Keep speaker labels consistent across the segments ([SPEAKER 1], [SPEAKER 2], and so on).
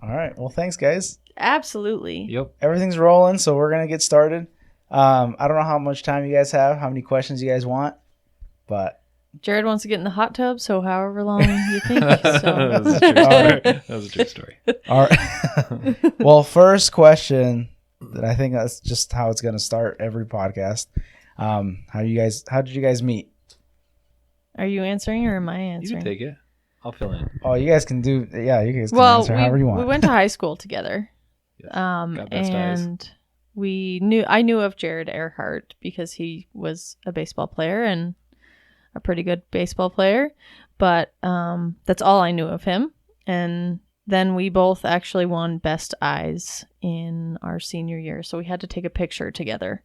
[SPEAKER 1] All right. Well, thanks, guys.
[SPEAKER 2] Absolutely.
[SPEAKER 3] Yep.
[SPEAKER 1] Everything's rolling, so we're going to get started. I don't know how much time you guys have, how many questions you guys want, but...
[SPEAKER 2] Jared wants to get in the hot tub, so however long you think.
[SPEAKER 3] That was
[SPEAKER 2] So.
[SPEAKER 3] a true story. That was a true story.
[SPEAKER 1] All right. Well, first question, that I think that's just how it's going to start every podcast. How did you guys meet?
[SPEAKER 2] Are you answering or am I
[SPEAKER 3] You
[SPEAKER 2] answering?
[SPEAKER 3] can take it. I'll fill in.
[SPEAKER 1] Oh, you guys can do, yeah, you guys can
[SPEAKER 2] Well,
[SPEAKER 1] answer however you want.
[SPEAKER 2] we went to high school together.
[SPEAKER 3] Yes. Got best eyes.
[SPEAKER 2] And I knew of Jared Arehart because he was a baseball player and a pretty good baseball player, but that's all I knew of him. And then we both actually won best eyes in our senior year, so we had to take a picture together.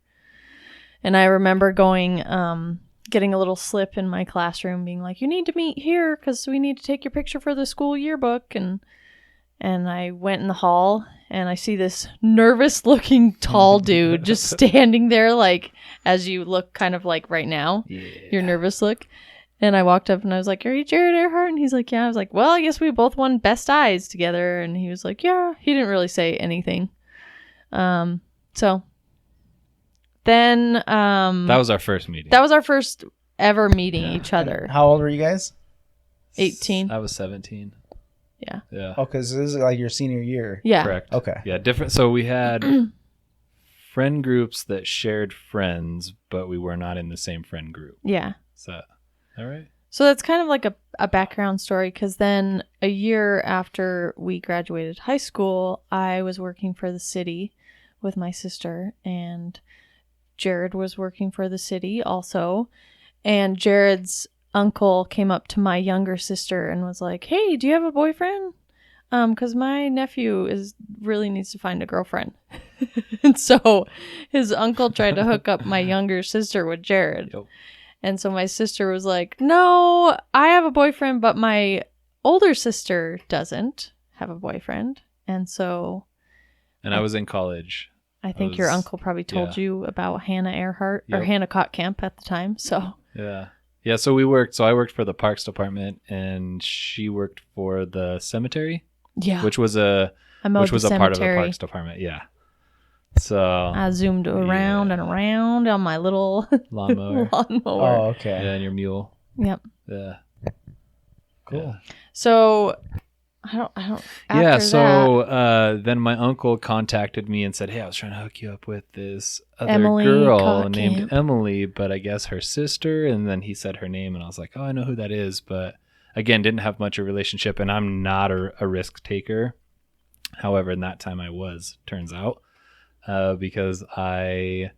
[SPEAKER 2] And I remember getting a little slip in my classroom being like, you need to meet here because we need to take your picture for the school yearbook. And I went in the hall and I see this nervous looking tall dude just standing there, like, as you look kind of like right now, your nervous look. And I walked up and I was like, are you Jared Arehart? And he's like, yeah. I was like, well, I guess we both won best eyes together. And he was like, yeah. He didn't really say anything. So then
[SPEAKER 3] That was our first meeting.
[SPEAKER 2] that was our first ever meeting each other.
[SPEAKER 1] How old were you guys?
[SPEAKER 2] 18.
[SPEAKER 3] I was 17.
[SPEAKER 2] Yeah.
[SPEAKER 3] Yeah.
[SPEAKER 1] Oh, because this is like your senior year.
[SPEAKER 2] Yeah.
[SPEAKER 3] Correct.
[SPEAKER 1] Okay.
[SPEAKER 3] Yeah, different. So we had friend groups that shared friends, but we were not in the same friend group.
[SPEAKER 2] Yeah.
[SPEAKER 3] So, all right.
[SPEAKER 2] So that's kind of like a background story, because then a year after we graduated high school, I was working for the city with my sister, and Jared was working for the city also. And Jared's uncle came up to my younger sister and was like, hey, do you have a boyfriend? Because my nephew really needs to find a girlfriend. And so his uncle tried to hook up my younger sister with Jared.
[SPEAKER 3] Yep.
[SPEAKER 2] And so my sister was like, no, I have a boyfriend, but my older sister doesn't have a boyfriend. And so...
[SPEAKER 3] And I was in college.
[SPEAKER 2] I think your uncle probably told you about Hannah Arehart, or
[SPEAKER 3] Yep.
[SPEAKER 2] Hannah Kottkamp at the time. So...
[SPEAKER 3] Yeah. Yeah, so we worked. So I worked for the parks department, and she worked for the cemetery,
[SPEAKER 2] yeah.
[SPEAKER 3] which was a
[SPEAKER 2] part of
[SPEAKER 3] the parks department. Yeah. So
[SPEAKER 2] I zoomed around and around on my little
[SPEAKER 3] lawnmower.
[SPEAKER 2] lawnmower.
[SPEAKER 1] Oh, okay.
[SPEAKER 3] Yeah, and your mule.
[SPEAKER 2] Yep.
[SPEAKER 3] Yeah.
[SPEAKER 1] Cool.
[SPEAKER 3] Yeah.
[SPEAKER 2] So I don't. After
[SPEAKER 3] Yeah, so then my uncle contacted me and said, hey, I was trying to hook you up with this other
[SPEAKER 2] Emily
[SPEAKER 3] girl
[SPEAKER 2] Kottkamp.
[SPEAKER 3] named Emily, but I guess her sister. And then he said her name, and I was like, oh, I know who that is. But again, didn't have much of a relationship, and I'm not a risk taker. However, in that time I was, turns out, because I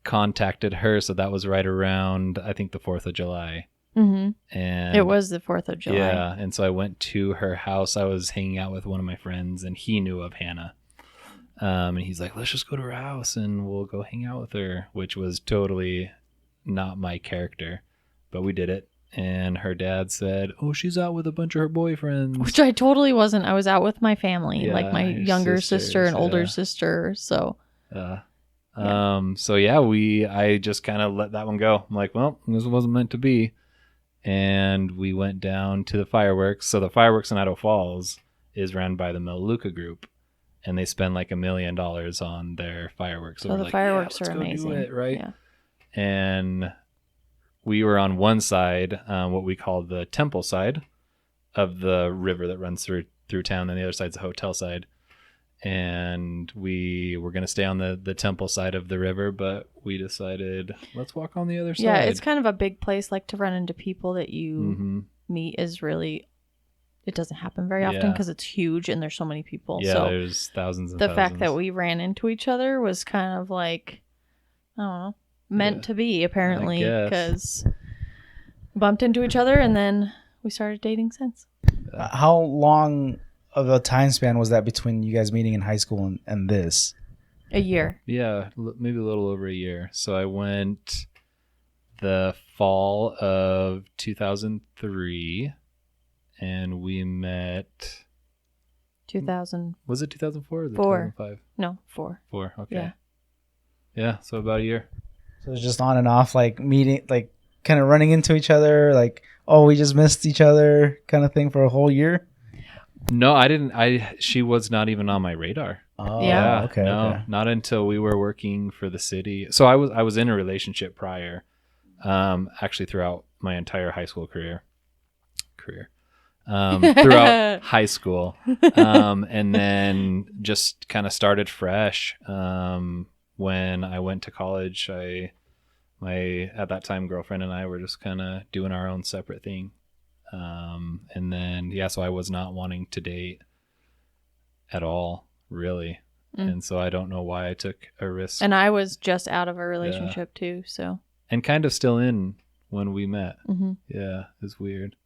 [SPEAKER 3] contacted her. So that was right around, I think, the 4th of July.
[SPEAKER 2] Mm-hmm.
[SPEAKER 3] And
[SPEAKER 2] It was the 4th of July.
[SPEAKER 3] yeah, and so I went to her house. I was hanging out with one of my friends, and he knew of Hannah. And he's like, let's just go to her house, and we'll go hang out with her, which was totally not my character. But we did it, and her dad said, oh, she's out with a bunch of her boyfriends.
[SPEAKER 2] Which I totally wasn't. I was out with my family,
[SPEAKER 3] Yeah,
[SPEAKER 2] like my
[SPEAKER 3] your
[SPEAKER 2] younger
[SPEAKER 3] sisters,
[SPEAKER 2] sister and older
[SPEAKER 3] yeah.
[SPEAKER 2] sister. So
[SPEAKER 3] So yeah, I just kind of let that one go. I'm like, well, this wasn't meant to be. And we went down to the fireworks. So the fireworks in Idaho Falls is run by the Melaleuca group, and they spend like $1 million on their fireworks.
[SPEAKER 2] So
[SPEAKER 3] we're
[SPEAKER 2] the
[SPEAKER 3] like,
[SPEAKER 2] fireworks
[SPEAKER 3] let's
[SPEAKER 2] are
[SPEAKER 3] go do
[SPEAKER 2] amazing.
[SPEAKER 3] it, right?
[SPEAKER 2] Yeah.
[SPEAKER 3] And we were on one side, what we call the temple side of the river that runs through town, and the other side's the hotel side. And we were going to stay on the temple side of the river, but we decided, let's walk on the other side.
[SPEAKER 2] Yeah, it's kind of a big place. Like, to run into people that you
[SPEAKER 3] Mm-hmm.
[SPEAKER 2] meet is really, it doesn't happen very often
[SPEAKER 3] Yeah.
[SPEAKER 2] because it's huge and there's so many people.
[SPEAKER 3] Yeah,
[SPEAKER 2] So
[SPEAKER 3] there's thousands and
[SPEAKER 2] the
[SPEAKER 3] thousands.
[SPEAKER 2] fact that we ran into each other was kind of like, I don't know, meant
[SPEAKER 3] Yeah.
[SPEAKER 2] to be, apparently,
[SPEAKER 3] guess.
[SPEAKER 2] because bumped into each other and then we started dating since.
[SPEAKER 1] How long of a time span was that between you guys meeting in high school and this?
[SPEAKER 2] A year.
[SPEAKER 3] Yeah, maybe a little over a year. So I went the fall of 2003, and we met...
[SPEAKER 2] 2000.
[SPEAKER 3] Was it 2004 or
[SPEAKER 2] 4.
[SPEAKER 3] 2005?
[SPEAKER 2] No, 4.
[SPEAKER 3] 4, okay.
[SPEAKER 2] Yeah.
[SPEAKER 3] Yeah, so about a year.
[SPEAKER 1] So it's just on and off, like meeting, like kind of running into each other, like, oh, we just missed each other kind of thing for a whole year?
[SPEAKER 3] No, I didn't. She was not even on my radar.
[SPEAKER 1] Oh,
[SPEAKER 2] Yeah.
[SPEAKER 1] okay.
[SPEAKER 3] No,
[SPEAKER 1] Okay.
[SPEAKER 3] not until we were working for the city. So I was in a relationship prior, actually throughout my entire high school career, throughout high school, and then just kind of started fresh. When I went to college, my at that time girlfriend and I were just kind of doing our own separate thing. And then, so I was not wanting to date at all, really. And so I don't know why I took a risk.
[SPEAKER 2] And I was just out of a relationship too, so.
[SPEAKER 3] And kind of still in when we met.
[SPEAKER 2] Mm-hmm.
[SPEAKER 3] Yeah, it was weird.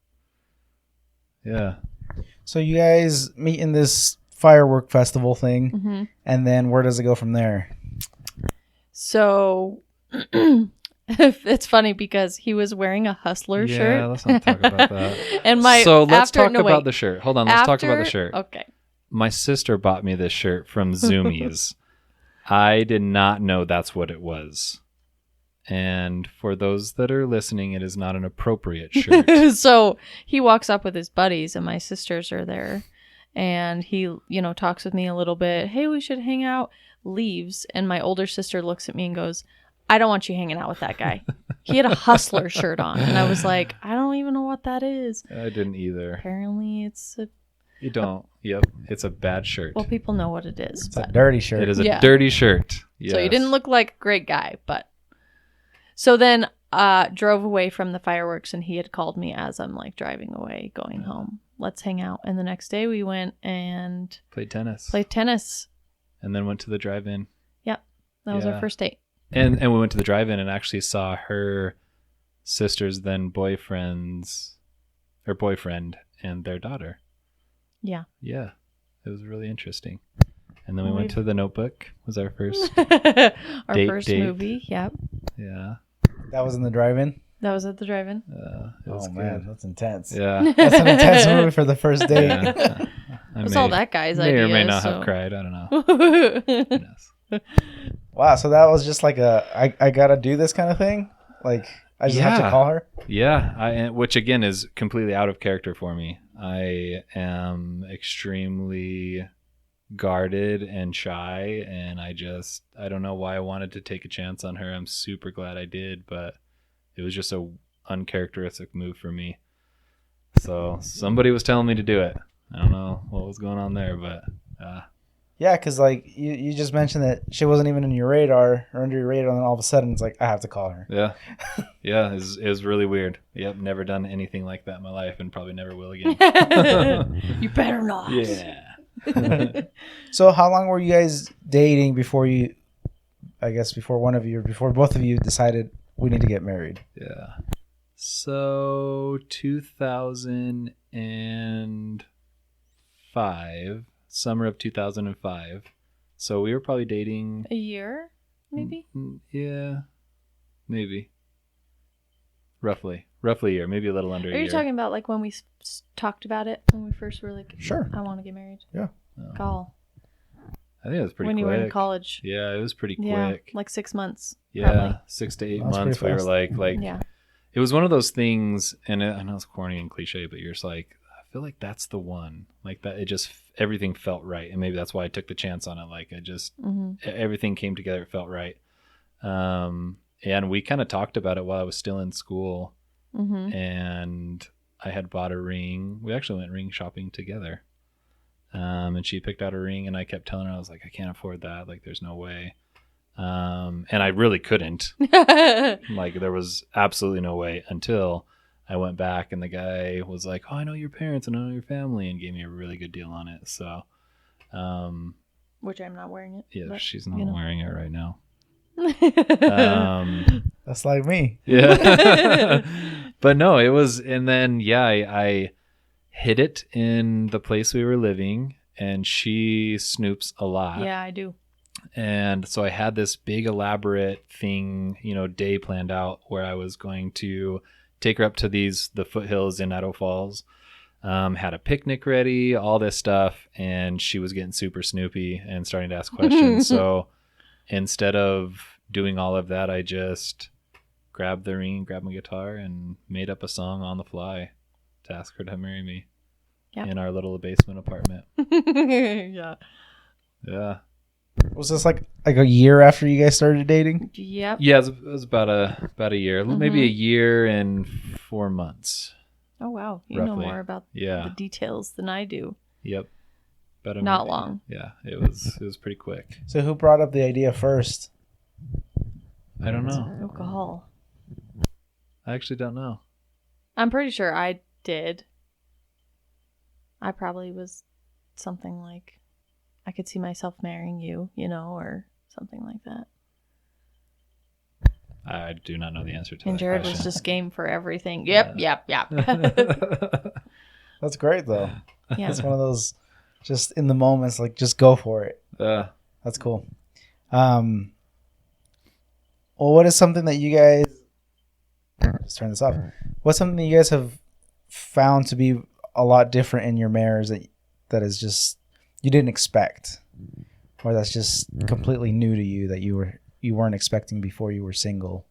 [SPEAKER 3] Yeah.
[SPEAKER 1] So you guys meet in this firework festival thing,
[SPEAKER 2] Mm-hmm.
[SPEAKER 1] and then where does it go from there?
[SPEAKER 2] So it's funny because he was wearing a Hustler shirt.
[SPEAKER 3] Yeah, let's not talk about that.
[SPEAKER 2] And
[SPEAKER 3] So let's talk about the shirt. Hold on, let's talk about the shirt.
[SPEAKER 2] Okay.
[SPEAKER 3] My sister bought me this shirt from Zoomies. I did not know that's what it was. And for those that are listening, it is not an appropriate shirt.
[SPEAKER 2] So he walks up with his buddies, and my sisters are there. And he, talks with me a little bit. Hey, we should hang out. Leaves. And my older sister looks at me and goes, I don't want you hanging out with that guy. He had a Hustler shirt on. And I was like, I don't even know what that is.
[SPEAKER 3] I didn't either.
[SPEAKER 2] Apparently it's a...
[SPEAKER 3] You don't. Yep. It's a bad shirt.
[SPEAKER 2] Well, people know what it is.
[SPEAKER 1] It's a
[SPEAKER 2] But...
[SPEAKER 1] dirty shirt.
[SPEAKER 3] It is a
[SPEAKER 2] Yeah.
[SPEAKER 3] dirty shirt. Yes.
[SPEAKER 2] So he didn't look like a great guy, but... So then drove away from the fireworks, and he had called me as I'm like driving away, going home. Let's hang out. And the next day we went and
[SPEAKER 3] Played tennis.
[SPEAKER 2] And
[SPEAKER 3] then went to the drive-in.
[SPEAKER 2] Yep. That was our first date.
[SPEAKER 3] And we went to the drive-in and actually saw her sister's then boyfriend and their daughter.
[SPEAKER 2] Yeah.
[SPEAKER 3] Yeah. It was really interesting. And then we went to The Notebook. Was our first.
[SPEAKER 2] Our
[SPEAKER 3] Date.
[SPEAKER 2] first movie. Yep.
[SPEAKER 3] Yeah.
[SPEAKER 1] That was in the drive-in?
[SPEAKER 2] That was at the drive-in.
[SPEAKER 3] It was
[SPEAKER 1] Oh,
[SPEAKER 3] good.
[SPEAKER 1] man. That's intense.
[SPEAKER 3] Yeah.
[SPEAKER 1] That's an intense movie for the first date.
[SPEAKER 3] Yeah.
[SPEAKER 2] It was all that guy's
[SPEAKER 3] may
[SPEAKER 2] idea.
[SPEAKER 3] or may not
[SPEAKER 2] so.
[SPEAKER 3] have cried. I don't know. Who knows?
[SPEAKER 1] Wow. So that was just like I got to do this kind of thing? Like, I just have to
[SPEAKER 3] Yeah.
[SPEAKER 1] call her?
[SPEAKER 3] Yeah, which again is completely out of character for me. I am extremely guarded and shy, and I don't know why I wanted to take a chance on her. I'm super glad I did, but it was just a uncharacteristic move for me. So somebody was telling me to do it. I don't know what was going on there, but
[SPEAKER 1] Yeah, because like you just mentioned that she wasn't even in your radar or under your radar, and then all of a sudden it's like, I have to call her.
[SPEAKER 3] yeah, it was really weird. Yep, never done anything like that in my life, and probably never will again.
[SPEAKER 2] You better not.
[SPEAKER 3] Yeah.
[SPEAKER 1] So how long were you guys dating before both of you decided we need to get married?
[SPEAKER 3] Yeah. So 2005, summer of 2005. So we were probably dating
[SPEAKER 2] A year, maybe?
[SPEAKER 3] Yeah. Maybe. Roughly a year, maybe a little under a
[SPEAKER 2] Are
[SPEAKER 3] year.
[SPEAKER 2] you talking about like when we talked about it, when we first were like,
[SPEAKER 1] Sure.
[SPEAKER 2] I want to get married?
[SPEAKER 1] Yeah.
[SPEAKER 2] Call.
[SPEAKER 3] I think it was pretty
[SPEAKER 2] When
[SPEAKER 3] quick.
[SPEAKER 2] you were in college.
[SPEAKER 3] Yeah, it was pretty
[SPEAKER 2] Yeah,
[SPEAKER 3] quick.
[SPEAKER 2] like 6 months.
[SPEAKER 3] Yeah,
[SPEAKER 2] probably.
[SPEAKER 3] 6 to 8
[SPEAKER 1] That's
[SPEAKER 3] months.
[SPEAKER 1] pretty
[SPEAKER 3] We were
[SPEAKER 1] fast.
[SPEAKER 3] like
[SPEAKER 2] Yeah.
[SPEAKER 3] it was one of those things, and I know it's corny and cliche, but you're just like, I feel like that's the one. Like that, it just everything felt right, and maybe that's why I took the chance on it. Like I just everything came together. It felt right. And we kind of talked about it while I was still in school, and I had bought a ring. We actually went ring shopping together. And she picked out a ring, and I kept telling her, I was like, I can't afford that. Like, there's no way. And I really couldn't. Like, there was absolutely no way until I went back, and the guy was like, oh, I know your parents and I know your family, and gave me a really good deal on it. So,
[SPEAKER 2] Which I'm not wearing it.
[SPEAKER 3] yeah,
[SPEAKER 2] but,
[SPEAKER 3] she's not
[SPEAKER 2] you know.
[SPEAKER 3] wearing it right now.
[SPEAKER 1] That's like me.
[SPEAKER 3] Yeah. But no, it was, and then, yeah, I hid it in the place we were living, and she snoops a lot.
[SPEAKER 2] Yeah, I do.
[SPEAKER 3] And so I had this big elaborate thing, day planned out where I was going to take her up to the foothills in Idaho Falls. Had a picnic ready, all this stuff, and she was getting super snoopy and starting to ask questions. So instead of doing all of that, I just grabbed the ring, grabbed my guitar, and made up a song on the fly to ask her to marry me.
[SPEAKER 2] Yep.
[SPEAKER 3] in our little basement apartment.
[SPEAKER 2] Yeah.
[SPEAKER 3] Yeah.
[SPEAKER 1] Was this like a year after you guys started dating?
[SPEAKER 2] Yep.
[SPEAKER 3] Yeah, it was about a year, maybe a year and 4 months.
[SPEAKER 2] Oh wow, you know
[SPEAKER 3] Roughly.
[SPEAKER 2] more about
[SPEAKER 3] Yeah.
[SPEAKER 2] the details than I do.
[SPEAKER 3] Yep. But
[SPEAKER 2] Not long.
[SPEAKER 3] Yeah, it was pretty quick.
[SPEAKER 1] So who brought up the idea first?
[SPEAKER 3] I don't know.
[SPEAKER 2] Alcohol.
[SPEAKER 3] I actually don't know.
[SPEAKER 2] I'm pretty sure I did. I probably was something like, I could see myself marrying you, or something like that.
[SPEAKER 3] I do not know the answer to
[SPEAKER 2] And
[SPEAKER 3] that
[SPEAKER 2] Jared
[SPEAKER 3] question.
[SPEAKER 2] was just game for everything. Yep.
[SPEAKER 1] That's great though.
[SPEAKER 2] Yeah.
[SPEAKER 1] It's one of those just in the moments, like just go for it. That's cool. Well, what is something that you guys let's turn this off. What's something that you guys have found to be a lot different in your marriage that is just you didn't expect, or that's just completely new to you that you weren't expecting before you were single?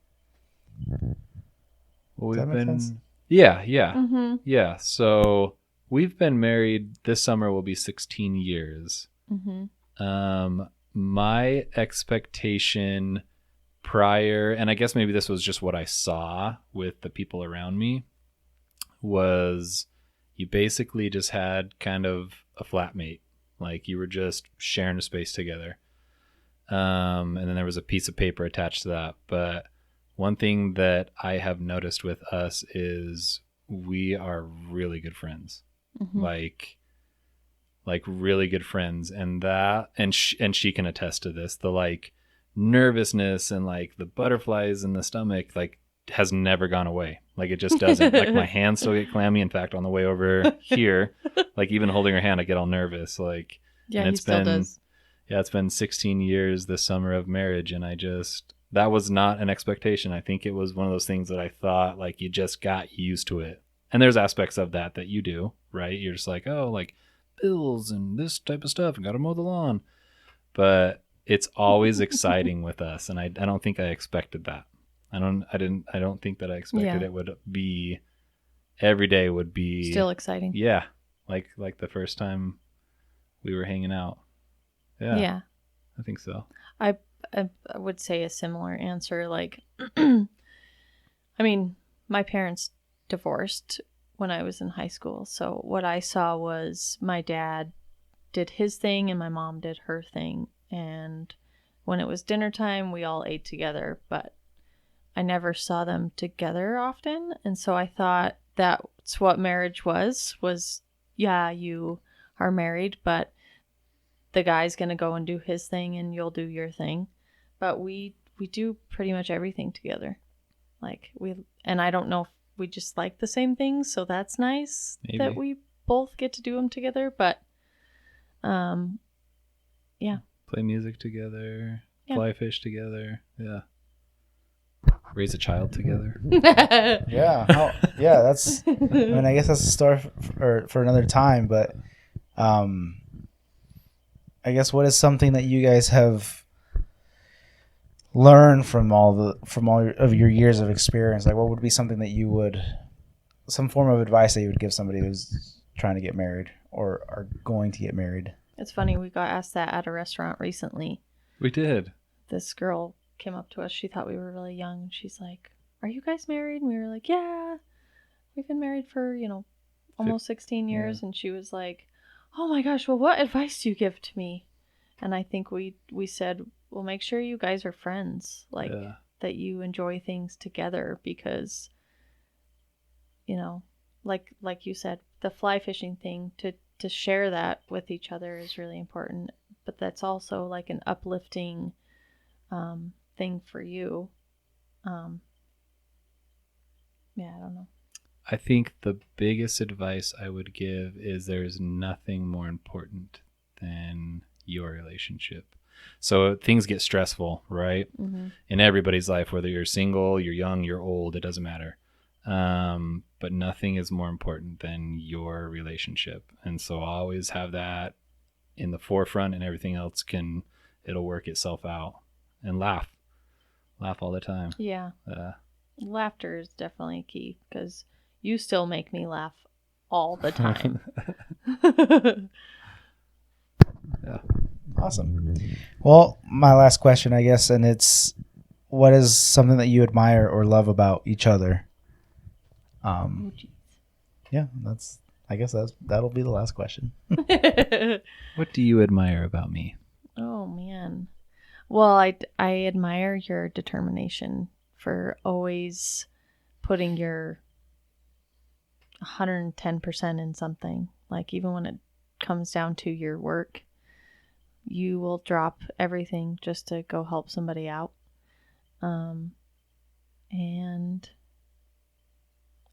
[SPEAKER 3] Well,
[SPEAKER 1] Does that make sense?
[SPEAKER 3] Yeah.
[SPEAKER 2] Mm-hmm.
[SPEAKER 3] Yeah. So we've been married. This summer will be 16 years.
[SPEAKER 2] Mm-hmm.
[SPEAKER 3] My expectation prior, and I guess maybe this was just what I saw with the people around me, was you basically just had kind of a flatmate. Like you were just sharing a space together. And then there was a piece of paper attached to that. But one thing that I have noticed with us is we are really good friends.
[SPEAKER 2] Mm-hmm.
[SPEAKER 3] Like really good friends, and she can attest to this. The like nervousness and like the butterflies in the stomach like has never gone away. Like it just doesn't. Like my hands still get clammy. In fact, on the way over here, like even holding her hand, I get all nervous. Like
[SPEAKER 2] Yeah,
[SPEAKER 3] and
[SPEAKER 2] he still does.
[SPEAKER 3] Yeah, it's been 16 years this summer of marriage, and that was not an expectation. I think it was one of those things that I thought like you just got used to it. And there's aspects of that you do, right? You're just like, oh, like bills and this type of stuff and got to mow the lawn. But it's always exciting with us, and I don't think I expected that. I don't think that I expected it would be every day would be
[SPEAKER 2] Still exciting.
[SPEAKER 3] Yeah. Like the first time we were hanging out. Yeah. I think so.
[SPEAKER 2] I would say a similar answer. Like, I mean, my parents divorced when I was in high school. So what I saw was my dad did his thing and my mom did her thing. And when it was dinner time, we all ate together, but I never saw them together often. And so I thought that's what marriage was, yeah, you are married, but the guy's going to go and do his thing and you'll do your thing. But we do pretty much everything together. And I don't know if we just like the same things, so that's nice. Maybe. That we both get to do them together. But, yeah.
[SPEAKER 3] Play music together, fly fish together, yeah. Raise a child together.
[SPEAKER 1] Yeah. That's. I mean, I guess that's a story for another time. But, I guess what is something that you guys have learned from all of your years of experience? Like, what would be something that some form of advice that you would give somebody who's trying to get married or are going to get married?
[SPEAKER 2] It's funny, we got asked that at a restaurant recently.
[SPEAKER 3] We did.
[SPEAKER 2] This girl came up to us. She thought we were really young. And she's like, "Are you guys married?" And we were like, "Yeah, we've been married for, almost 16 years." Yeah. And she was like, "Oh my gosh, well, what advice do you give to me?" And I think we said, well, make sure you guys are friends, that you enjoy things together, because, like you said, the fly fishing thing, to share that with each other is really important. But that's also like an uplifting thing for you. Yeah, I don't know.
[SPEAKER 3] I think the biggest advice I would give is there's nothing more important than your relationship. So things get stressful, right? Mm-hmm. In everybody's life, whether you're single, you're young, you're old, it doesn't matter. But nothing is more important than your relationship. And so always have that in the forefront, and everything else it'll work itself out. And laugh all the time.
[SPEAKER 2] Yeah. Laughter is definitely key, because you still make me laugh all the time.
[SPEAKER 3] Yeah.
[SPEAKER 1] Awesome. Well, my last question, I guess, and it's, what is something that you admire or love about each other? Yeah, that'll be the last question.
[SPEAKER 3] What do you admire about me?
[SPEAKER 2] Oh man. Well, I admire your determination for always putting your 110% in something. Like even when it comes down to your work, you will drop everything just to go help somebody out. And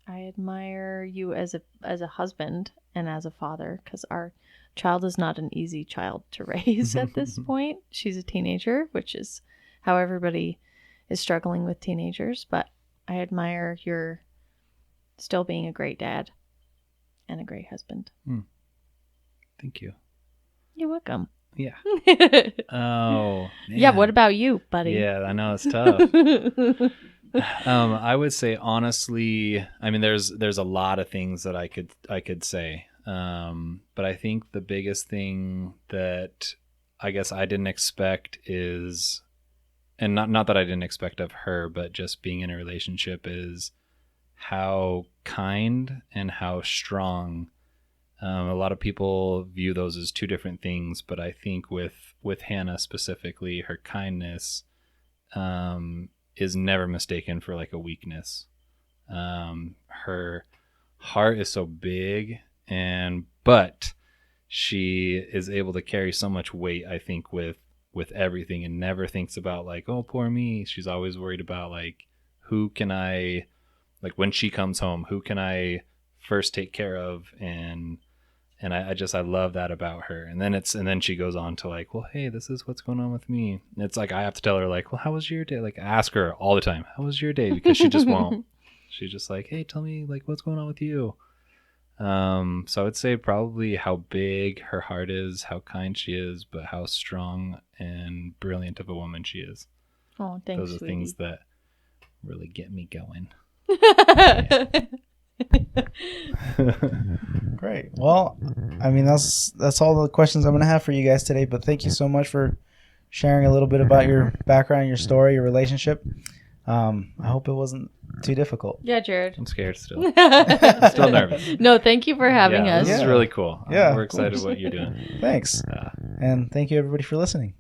[SPEAKER 2] I admire you as a husband and as a father, because our child is not an easy child to raise at this point. She's a teenager, which is how everybody is struggling with teenagers. But I admire your still being a great dad and a great husband.
[SPEAKER 3] Thank you.
[SPEAKER 2] You're welcome.
[SPEAKER 3] Yeah. Oh, man.
[SPEAKER 2] Yeah. What about you, buddy?
[SPEAKER 3] Yeah, I know it's tough. I would say honestly, I mean, there's a lot of things that I could say, but I think the biggest thing that I guess I didn't expect is, and not that I didn't expect of her, but just being in a relationship, is how kind and how strong. A lot of people view those as two different things, but I think with Hannah specifically, her kindness is never mistaken for like a weakness. Her heart is so big, but she is able to carry so much weight, I think, with everything, and never thinks about like, oh, poor me. She's always worried about like, who can I, like when she comes home, who can I first take care of, and I love that about her. And then she goes on to like, well, hey, this is what's going on with me. And it's like I have to tell her like, well, how was your day? Like I ask her all the time, how was your day? Because she just won't. She's just like, hey, tell me like what's going on with you. So I would say probably how big her heart is, how kind she is, but how strong and brilliant of a woman she is.
[SPEAKER 2] Oh, thanks,
[SPEAKER 3] those are
[SPEAKER 2] sweetie.
[SPEAKER 3] things that really get me going.
[SPEAKER 1] Great. Well, I mean, that's all the questions I'm going to have for you guys today, but thank you so much for sharing a little bit about your background, your story, your relationship. I hope it wasn't too difficult.
[SPEAKER 2] Yeah, Jared.
[SPEAKER 3] I'm scared still. I'm still nervous.
[SPEAKER 2] No, thank you for having us.
[SPEAKER 3] This is really cool.
[SPEAKER 1] Yeah,
[SPEAKER 3] we're excited what you're doing.
[SPEAKER 1] Thanks. And thank you everybody for listening.